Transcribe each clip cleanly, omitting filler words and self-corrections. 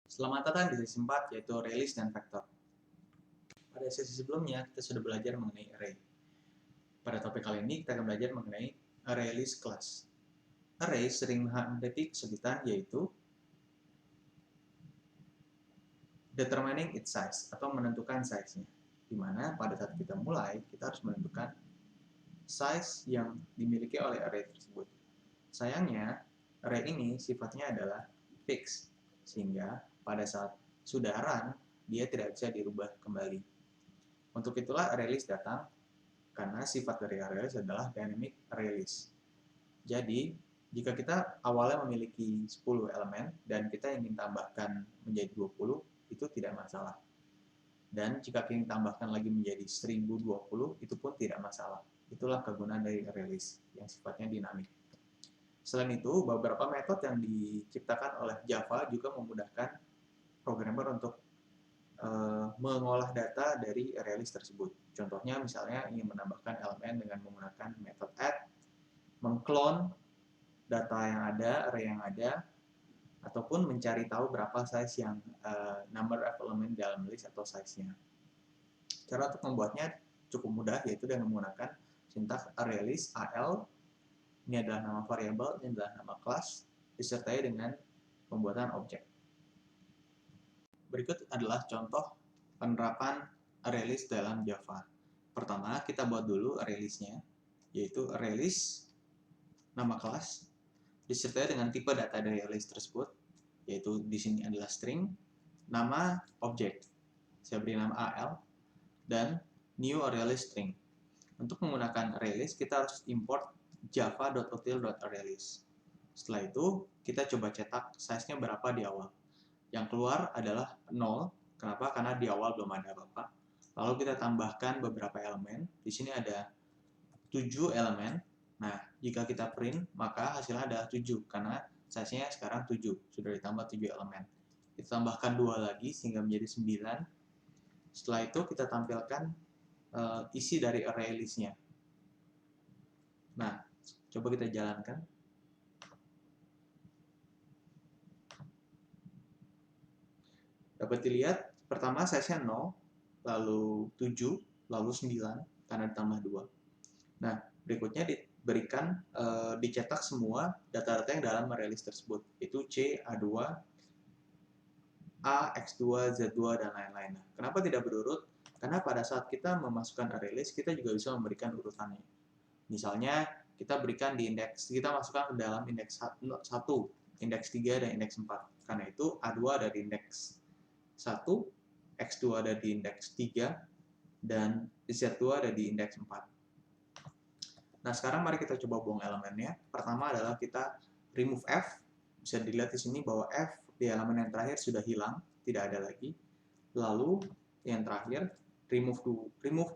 Selamat datang di sesi 4, yaitu release dan vektor. Pada sesi sebelumnya, kita sudah belajar mengenai array. Pada topik kali ini, kita akan belajar mengenai ArrayList class. Array sering memiliki kesulitan, yaitu determining its size, atau menentukan size-nya. Dimana pada saat kita mulai, kita harus menentukan size yang dimiliki oleh array tersebut. Sayangnya, array ini sifatnya adalah fix, sehingga pada saat sudah run, dia tidak bisa dirubah kembali. Untuk itulah ArrayList datang, karena sifat dari ArrayList adalah dynamic ArrayList. Jadi, jika kita awalnya memiliki 10 elemen dan kita ingin tambahkan menjadi 20, itu tidak masalah. Dan jika ingin tambahkan lagi menjadi 1020, itu pun tidak masalah. Itulah kegunaan dari ArrayList yang sifatnya dinamik. Selain itu, beberapa metode yang diciptakan oleh Java juga memudahkan programmer untuk mengolah data dari ArrayList tersebut. Contohnya misalnya ingin menambahkan elemen dengan menggunakan metode add, mengclone data yang ada, array yang ada, ataupun mencari tahu berapa size yang number of element dalam list atau size-nya. Cara untuk membuatnya cukup mudah, yaitu dengan menggunakan sintaks ArrayList AL. Ini adalah nama variabel, ini adalah nama kelas, disertai dengan pembuatan objek. Berikut adalah contoh penerapan ArrayList dalam Java. Pertama, kita buat dulu ArrayList-nya, yaitu ArrayList nama kelas, disertai dengan tipe data dari ArrayList tersebut, yaitu di sini adalah string, nama objek, saya beri nama AL, dan new ArrayList string. Untuk menggunakan ArrayList, kita harus import java.util.arraylist. Setelah itu, kita coba cetak size-nya berapa di awal. Yang keluar adalah 0. Kenapa? Karena di awal belum ada apa-apa. Lalu kita tambahkan beberapa elemen. Di sini ada 7 elemen. Nah, jika kita print, maka hasilnya adalah 7. Karena size-nya sekarang 7. Sudah ditambah 7 elemen. Kita tambahkan 2 lagi sehingga menjadi 9. Setelah itu kita tampilkan isi dari array list-nya. Nah, coba kita jalankan. Dapat dilihat, pertama size-nya 0, lalu 7, lalu 9, karena ditambah 2. Nah, berikutnya diberikan, dicetak semua data-data yang dalam ArrayList tersebut, itu C, A2, A, X2, Z2, dan lain-lain. Nah, kenapa tidak berurut? Karena pada saat kita memasukkan ArrayList, kita juga bisa memberikan urutannya. Misalnya, kita berikan di indeks, kita masukkan ke dalam indeks 1, indeks 3, dan indeks 4. Karena itu, A2 ada di indeks 1, X2 ada di indeks 3, dan Z2 ada di indeks 4. Nah, sekarang mari kita coba buang elemennya. Pertama adalah kita remove F. Bisa dilihat di sini bahwa F di elemen yang terakhir sudah hilang, tidak ada lagi. Lalu, yang terakhir, remove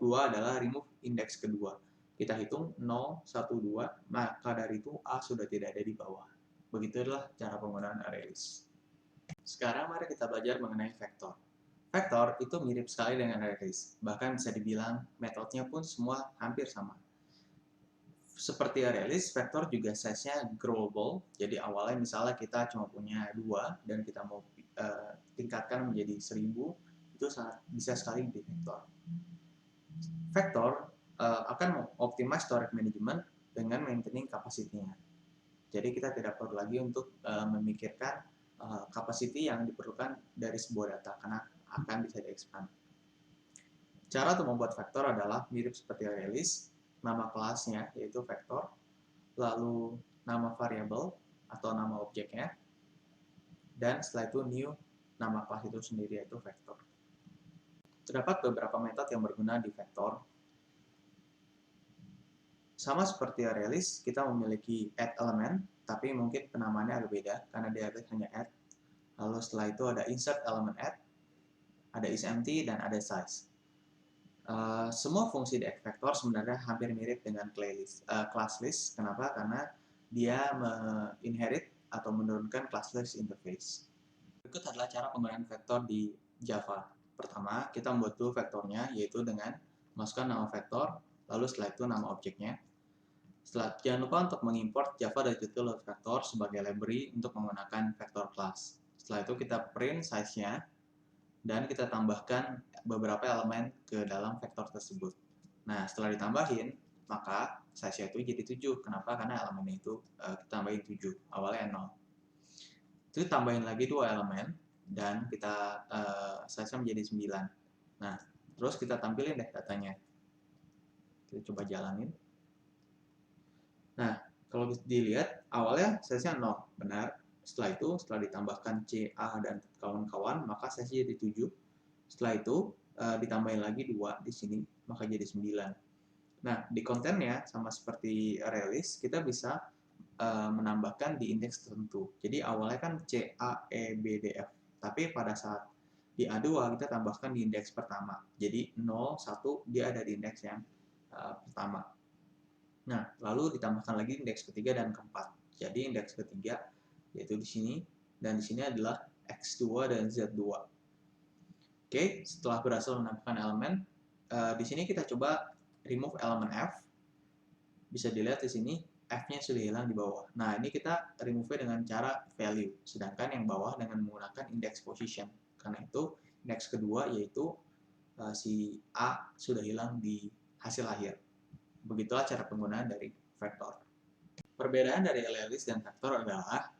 2 adalah remove indeks kedua. Kita hitung 0, 1, 2, maka dari itu A sudah tidak ada di bawah. Begitulah cara penggunaan ArrayList. Sekarang mari kita belajar mengenai vektor. Vektor itu mirip sekali dengan ArrayList, bahkan bisa dibilang metodenya pun semua hampir sama. Seperti ArrayList, vektor juga size-nya growable, jadi awalnya misalnya kita cuma punya 2 dan kita mau tingkatkan menjadi 1000, itu sangat bisa sekali di vektor. Vektor akan mengoptimize storage management dengan maintaining capacity-nya. Jadi kita tidak perlu lagi untuk memikirkan capacity yang diperlukan dari sebuah data, karena akan bisa di-expand. Cara untuk membuat vektor adalah mirip seperti ArrayList, nama kelasnya yaitu vektor, lalu nama variabel atau nama objeknya, dan setelah itu new nama kelas itu sendiri yaitu vektor. Terdapat beberapa metode yang berguna di vektor. Sama seperti ArrayList, kita memiliki add element, tapi mungkin penamaannya agak beda karena di ArrayList hanya add. Lalu setelah itu ada insert element add, ada isEmpty, dan ada size. Semua fungsi di vektor sebenarnya hampir mirip dengan class list. Kenapa? Karena dia inherit atau menurunkan class list interface. Berikut adalah cara penggunaan vektor di Java. Pertama, kita membuat dulu vektornya, yaitu dengan masukkan nama vektor, lalu setelah itu nama objeknya. Jangan lupa untuk mengimport java.util.vector sebagai library untuk menggunakan vector class. Setelah itu kita print size-nya dan kita tambahkan beberapa elemen ke dalam vektor tersebut. Nah, setelah ditambahin, maka size-nya itu jadi 7. Kenapa? Karena elemennya itu kita tambahin 7, awalnya 0. Itu tambahin lagi 2 elemen, dan kita size-nya menjadi 9. Nah, terus kita tampilin deh datanya. Kita coba jalanin. Nah, kalau dilihat, awalnya size-nya 0, benar. Setelah itu, setelah ditambahkan C, A, dan kawan-kawan, maka size-nya jadi 7. Setelah itu, ditambahin lagi 2 di sini, maka jadi 9. Nah, di kontennya, sama seperti ArrayList, kita bisa menambahkan di indeks tertentu. Jadi awalnya kan C, A, E, B, D, F. Tapi pada saat di A2 kita tambahkan di indeks pertama. Jadi 0, 1 dia ada di indeks yang pertama. Nah, lalu ditambahkan lagi indeks ketiga dan keempat. Jadi indeks ketiga yaitu di sini, dan di sini adalah X2 dan Z2. Oke, setelah berhasil menambahkan elemen, di sini kita coba remove elemen F. Bisa dilihat di sini F-nya sudah hilang di bawah. Nah, ini kita remove-nya dengan cara value, sedangkan yang bawah dengan menggunakan index position. Karena itu, indeks kedua yaitu si A sudah hilang di hasil akhir. Begitulah cara penggunaan dari vektor. Perbedaan dari ArrayList dan vektor adalah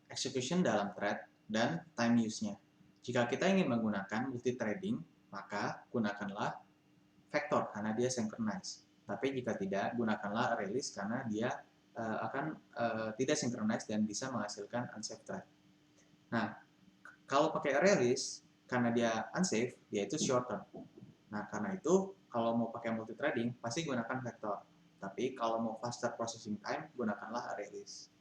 execution dalam thread dan time use-nya. Jika kita ingin menggunakan multithreading, maka gunakanlah vektor karena dia synchronize. Tapi jika tidak, gunakanlah ArrayList karena dia akan tidak synchronize dan bisa menghasilkan unsafe thread. Nah, kalau pakai ArrayList, karena dia unsafe, dia itu shorten. Nah, karena itu, kalau mau pakai multithreading, pasti gunakan vektor. Tapi kalau mau faster processing time, gunakanlah ArrayList.